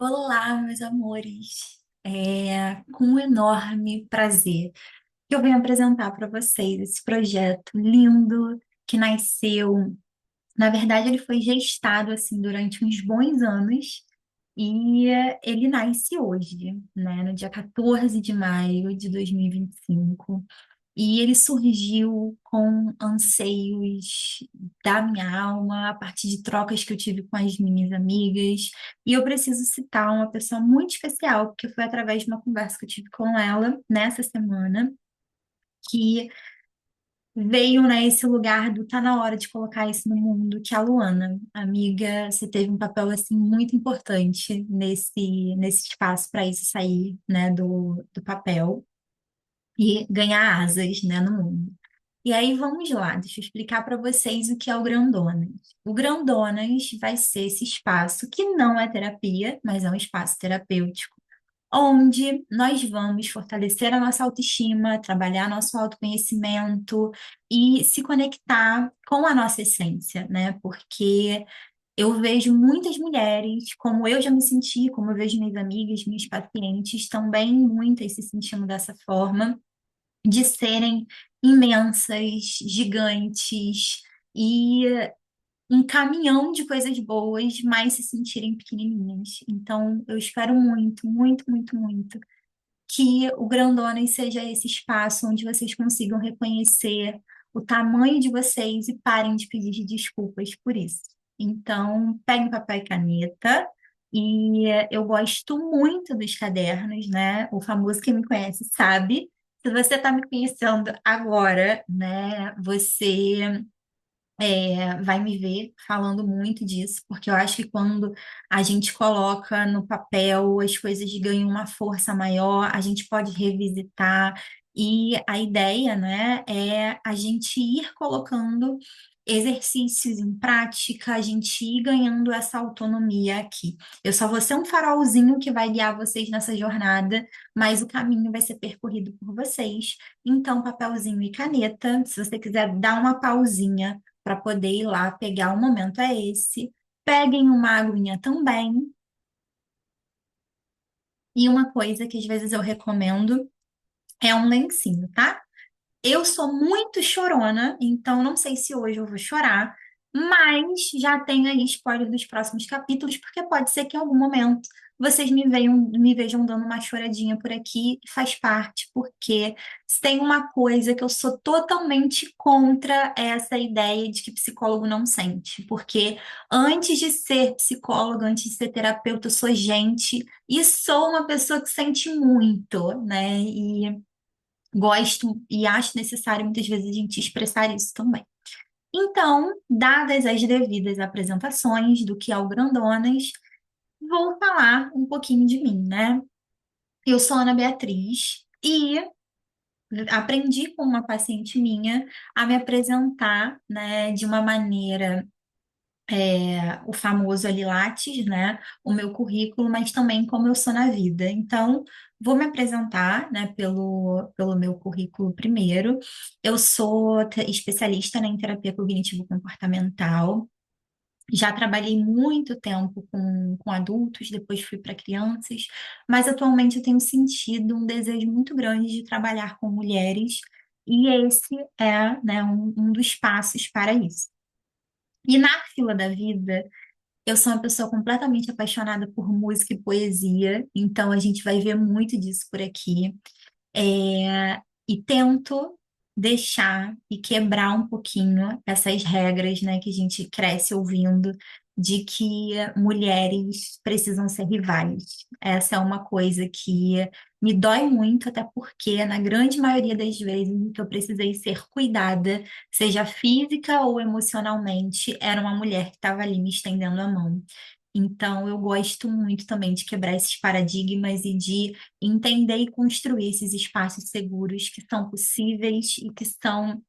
Olá, meus amores. É com um enorme prazer que eu venho apresentar para vocês esse projeto lindo que nasceu. Na verdade, ele foi gestado assim durante uns bons anos e ele nasce hoje, né, no dia 14 de maio de 2025. E ele surgiu com anseios da minha alma, a partir de trocas que eu tive com as minhas amigas. E eu preciso citar uma pessoa muito especial, porque foi através de uma conversa que eu tive com ela nessa semana, que veio, né, esse lugar do tá na hora de colocar isso no mundo, que é a Luana. Amiga, você teve um papel, assim, muito importante nesse espaço para isso sair, né, do papel e ganhar asas, né, no mundo. E aí vamos lá, deixa eu explicar para vocês o que é o Grandonas. O Grandonas vai ser esse espaço que não é terapia, mas é um espaço terapêutico, onde nós vamos fortalecer a nossa autoestima, trabalhar nosso autoconhecimento e se conectar com a nossa essência, né? Porque eu vejo muitas mulheres, como eu já me senti, como eu vejo minhas amigas, minhas pacientes, também muitas se sentindo dessa forma de serem imensas, gigantes e um caminhão de coisas boas, mas se sentirem pequenininhas. Então, eu espero muito, muito, muito, muito que o Grandonas seja esse espaço onde vocês consigam reconhecer o tamanho de vocês e parem de pedir desculpas por isso. Então, peguem papel e caneta. E eu gosto muito dos cadernos, né? O famoso quem me conhece sabe. Se você está me conhecendo agora, né? Você vai me ver falando muito disso, porque eu acho que quando a gente coloca no papel, as coisas ganham uma força maior, a gente pode revisitar, e a ideia, né, é a gente ir colocando exercícios em prática, a gente ir ganhando essa autonomia aqui. Eu só vou ser um farolzinho que vai guiar vocês nessa jornada, mas o caminho vai ser percorrido por vocês. Então, papelzinho e caneta, se você quiser dar uma pausinha para poder ir lá pegar o momento é esse. Peguem uma aguinha também. E uma coisa que às vezes eu recomendo é um lencinho, tá? Eu sou muito chorona, então não sei se hoje eu vou chorar, mas já tenho aí spoiler dos próximos capítulos, porque pode ser que em algum momento vocês me vejam dando uma choradinha por aqui, e faz parte, porque se tem uma coisa que eu sou totalmente contra é essa ideia de que psicólogo não sente, porque antes de ser psicóloga, antes de ser terapeuta, eu sou gente e sou uma pessoa que sente muito, né? E gosto e acho necessário muitas vezes a gente expressar isso também. Então, dadas as devidas apresentações do que é o Grandonas, vou falar um pouquinho de mim, né? Eu sou Ana Beatriz e aprendi com uma paciente minha a me apresentar, né, de uma maneira o famoso ali Lattes, né, o meu currículo, mas também como eu sou na vida. Então, vou me apresentar, né, pelo meu currículo primeiro. Eu sou especialista, né, em terapia cognitivo-comportamental. Já trabalhei muito tempo com adultos, depois fui para crianças, mas atualmente eu tenho sentido um desejo muito grande de trabalhar com mulheres, e esse é, né, um dos passos para isso. E na fila da vida, eu sou uma pessoa completamente apaixonada por música e poesia, então a gente vai ver muito disso por aqui. E tento deixar e quebrar um pouquinho essas regras, né, que a gente cresce ouvindo de que mulheres precisam ser rivais. Essa é uma coisa que me dói muito, até porque, na grande maioria das vezes em que eu precisei ser cuidada, seja física ou emocionalmente, era uma mulher que estava ali me estendendo a mão. Então, eu gosto muito também de quebrar esses paradigmas e de entender e construir esses espaços seguros que são possíveis e que são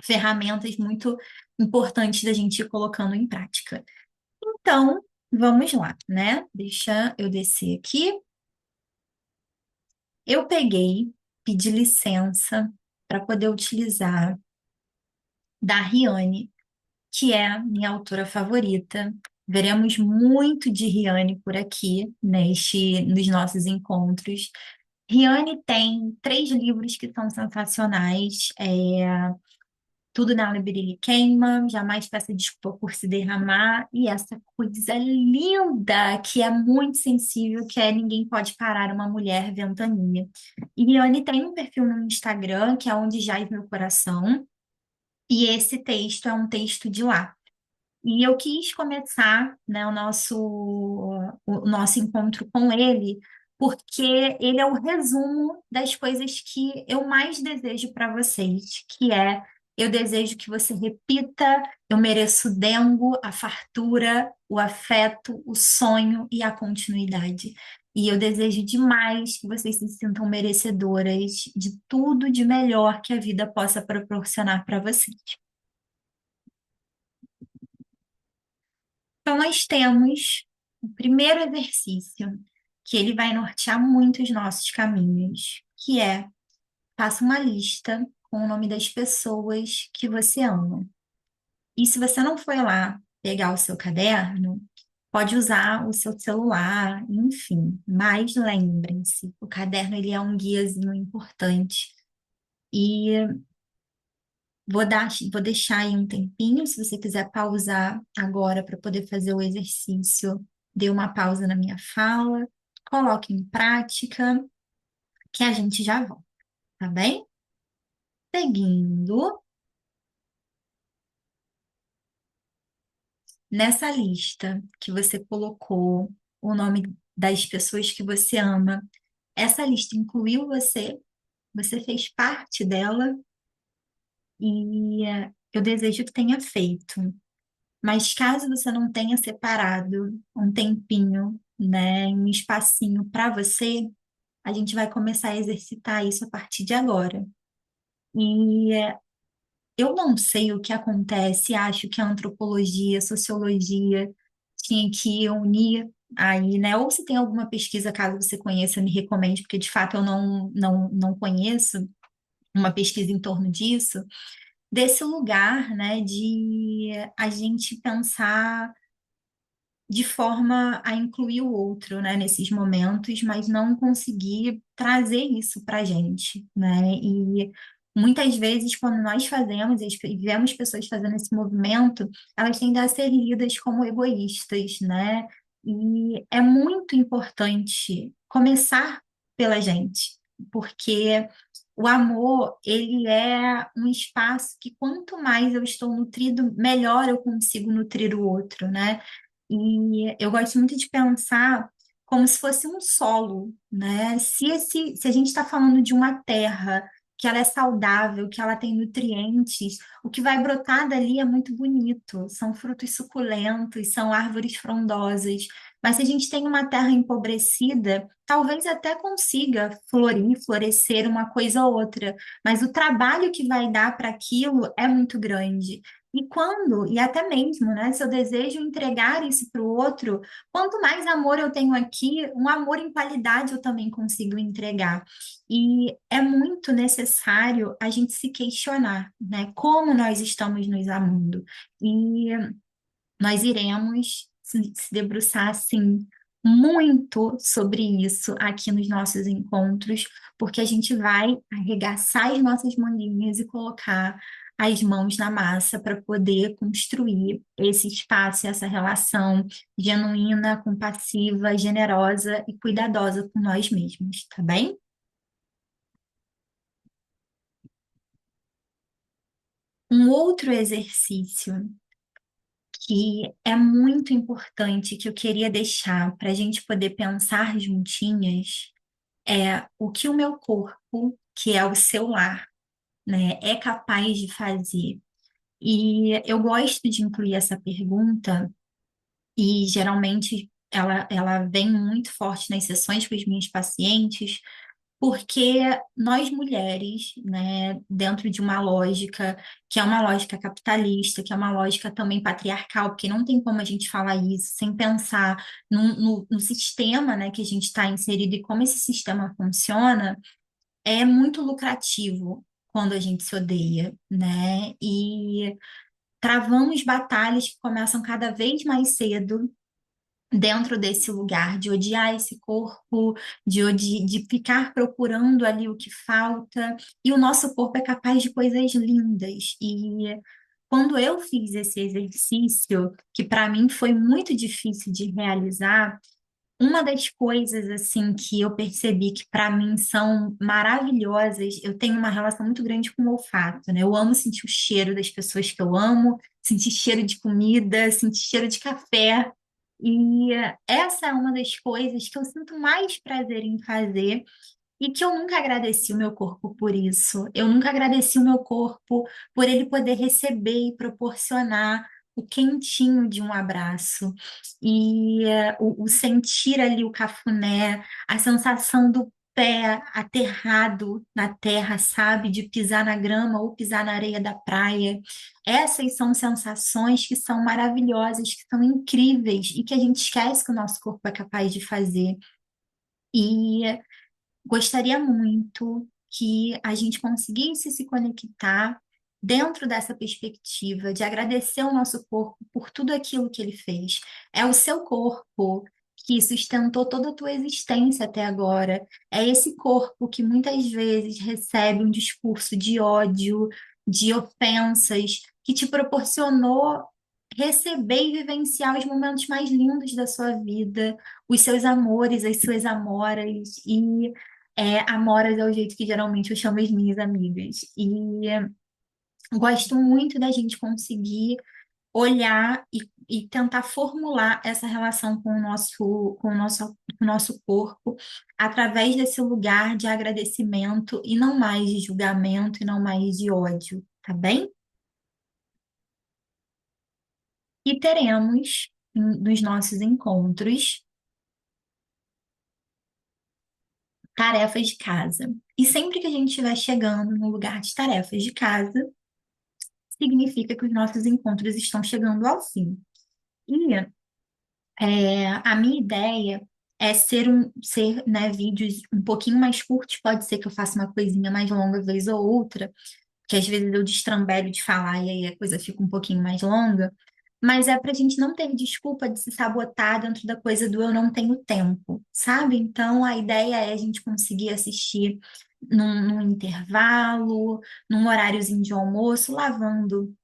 ferramentas muito importantes da gente ir colocando em prática. Então, vamos lá, né? Deixa eu descer aqui. Eu peguei, pedi licença para poder utilizar da Riane, que é a minha autora favorita. Veremos muito de Riane por aqui, nos nossos encontros. Riane tem 3 livros que são sensacionais. Tudo na Lebirili Queima, Jamais Peça Desculpa por Se Derramar, e essa coisa linda, que é muito sensível, que é Ninguém Pode Parar uma Mulher Ventania. E Riane tem um perfil no Instagram, que é Onde Jaz Meu Coração, e esse texto é um texto de lá. E eu quis começar, né, o nosso encontro com ele, porque ele é o resumo das coisas que eu mais desejo para vocês, que é: eu desejo que você repita, eu mereço o dengo, a fartura, o afeto, o sonho e a continuidade. E eu desejo demais que vocês se sintam merecedoras de tudo de melhor que a vida possa proporcionar para vocês. Então, nós temos o primeiro exercício, que ele vai nortear muito os nossos caminhos, que é: faça uma lista com o nome das pessoas que você ama. E se você não foi lá pegar o seu caderno, pode usar o seu celular, enfim. Mas lembrem-se, o caderno ele é um guiazinho importante. E vou deixar aí um tempinho, se você quiser pausar agora para poder fazer o exercício, dê uma pausa na minha fala, coloque em prática, que a gente já volta, tá bem? Seguindo, nessa lista que você colocou o nome das pessoas que você ama, essa lista incluiu você? Você fez parte dela? E eu desejo que tenha feito. Mas caso você não tenha separado um tempinho, né, um espacinho para você, a gente vai começar a exercitar isso a partir de agora. E eu não sei o que acontece, acho que a antropologia, a sociologia tinha que unir aí, né? Ou se tem alguma pesquisa, caso você conheça, me recomende, porque de fato eu não conheço uma pesquisa em torno disso, desse lugar, né, de a gente pensar de forma a incluir o outro, né, nesses momentos, mas não conseguir trazer isso para a gente, né? E muitas vezes, quando nós fazemos e vemos pessoas fazendo esse movimento, elas tendem a ser lidas como egoístas, né? E é muito importante começar pela gente, porque o amor, ele é um espaço que quanto mais eu estou nutrido, melhor eu consigo nutrir o outro, né? E eu gosto muito de pensar como se fosse um solo, né? Se a gente está falando de uma terra que ela é saudável, que ela tem nutrientes, o que vai brotar dali é muito bonito. São frutos suculentos, são árvores frondosas. Mas se a gente tem uma terra empobrecida, talvez até consiga florir, florescer uma coisa ou outra, mas o trabalho que vai dar para aquilo é muito grande. E até mesmo, né, se eu desejo entregar isso para o outro, quanto mais amor eu tenho aqui, um amor em qualidade eu também consigo entregar. E é muito necessário a gente se questionar, né, como nós estamos nos amando. E nós iremos se debruçar, assim, muito sobre isso aqui nos nossos encontros, porque a gente vai arregaçar as nossas manguinhas e colocar as mãos na massa para poder construir esse espaço, essa relação genuína, compassiva, generosa e cuidadosa com nós mesmos, tá bem? Um outro exercício que é muito importante, que eu queria deixar para a gente poder pensar juntinhas, é o que o meu corpo, que é o seu lar, né, é capaz de fazer. E eu gosto de incluir essa pergunta, e geralmente ela vem muito forte nas sessões com os meus pacientes, porque nós mulheres, né, dentro de uma lógica que é uma lógica capitalista, que é uma lógica também patriarcal, porque não tem como a gente falar isso sem pensar no sistema, né, que a gente está inserido e como esse sistema funciona, é muito lucrativo quando a gente se odeia, né? E travamos batalhas que começam cada vez mais cedo dentro desse lugar, de odiar esse corpo, de ficar procurando ali o que falta, e o nosso corpo é capaz de coisas lindas. E quando eu fiz esse exercício, que para mim foi muito difícil de realizar, uma das coisas assim que eu percebi que para mim são maravilhosas, eu tenho uma relação muito grande com o olfato, né? Eu amo sentir o cheiro das pessoas que eu amo, sentir cheiro de comida, sentir cheiro de café. E essa é uma das coisas que eu sinto mais prazer em fazer e que eu nunca agradeci o meu corpo por isso. Eu nunca agradeci o meu corpo por ele poder receber e proporcionar o quentinho de um abraço. E o sentir ali o cafuné, a sensação do pé aterrado na terra, sabe? De pisar na grama ou pisar na areia da praia. Essas são sensações que são maravilhosas, que são incríveis e que a gente esquece que o nosso corpo é capaz de fazer. E gostaria muito que a gente conseguisse se conectar dentro dessa perspectiva de agradecer ao nosso corpo por tudo aquilo que ele fez. É o seu corpo que sustentou toda a tua existência até agora. É esse corpo que muitas vezes recebe um discurso de ódio, de ofensas, que te proporcionou receber e vivenciar os momentos mais lindos da sua vida, os seus amores, as suas amoras, e amoras é o jeito que geralmente eu chamo as minhas amigas. E gosto muito da gente conseguir olhar e tentar formular essa relação com o nosso corpo através desse lugar de agradecimento e não mais de julgamento e não mais de ódio, tá bem? E teremos nos nossos encontros tarefas de casa. E sempre que a gente estiver chegando no lugar de tarefas de casa, significa que os nossos encontros estão chegando ao fim. E a minha ideia é ser, né, vídeos um pouquinho mais curtos, pode ser que eu faça uma coisinha mais longa vez ou outra, que às vezes eu destrambelho de falar e aí a coisa fica um pouquinho mais longa, mas é para a gente não ter desculpa de se sabotar dentro da coisa do eu não tenho tempo, sabe? Então a ideia é a gente conseguir assistir num intervalo, num horáriozinho de almoço, lavando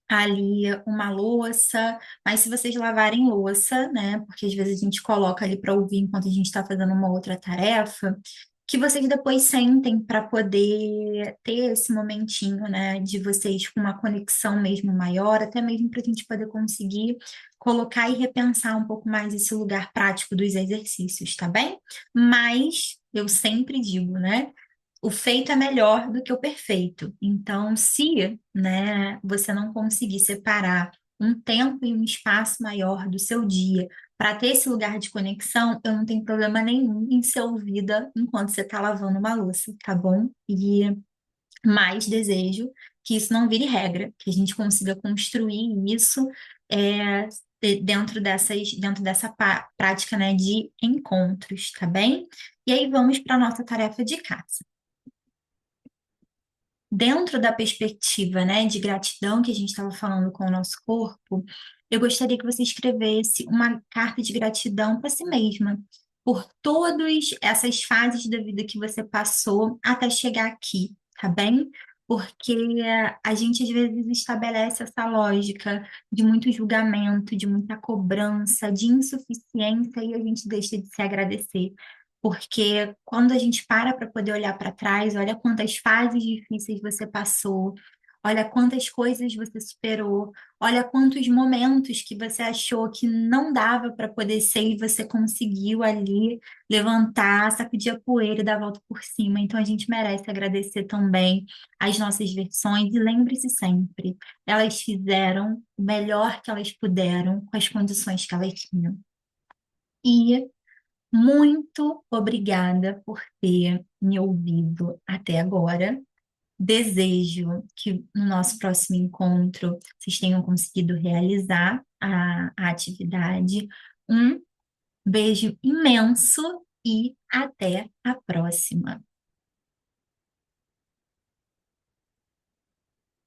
ali uma louça, mas se vocês lavarem louça, né, porque às vezes a gente coloca ali para ouvir enquanto a gente está fazendo uma outra tarefa, que vocês depois sentem para poder ter esse momentinho, né, de vocês com uma conexão mesmo maior, até mesmo para a gente poder conseguir colocar e repensar um pouco mais esse lugar prático dos exercícios, tá bem? Mas eu sempre digo, né? O feito é melhor do que o perfeito. Então, se, né, você não conseguir separar um tempo e um espaço maior do seu dia para ter esse lugar de conexão, eu não tenho problema nenhum em ser ouvida enquanto você está lavando uma louça, tá bom? E mais desejo que isso não vire regra, que a gente consiga construir isso é, dentro dessa prática, né, de encontros, tá bem? E aí vamos para a nossa tarefa de casa dentro da perspectiva, né, de gratidão que a gente estava falando com o nosso corpo, eu gostaria que você escrevesse uma carta de gratidão para si mesma, por todas essas fases da vida que você passou até chegar aqui, tá bem? Porque a gente às vezes estabelece essa lógica de muito julgamento, de muita cobrança, de insuficiência e a gente deixa de se agradecer. Porque quando a gente para poder olhar para trás, olha quantas fases difíceis você passou, olha quantas coisas você superou, olha quantos momentos que você achou que não dava para poder ser e você conseguiu ali levantar, sacudir a poeira e dar a volta por cima. Então a gente merece agradecer também as nossas versões e lembre-se sempre, elas fizeram o melhor que elas puderam com as condições que elas tinham. E muito obrigada por ter me ouvido até agora. Desejo que no nosso próximo encontro vocês tenham conseguido realizar a atividade. Um beijo imenso e até a próxima.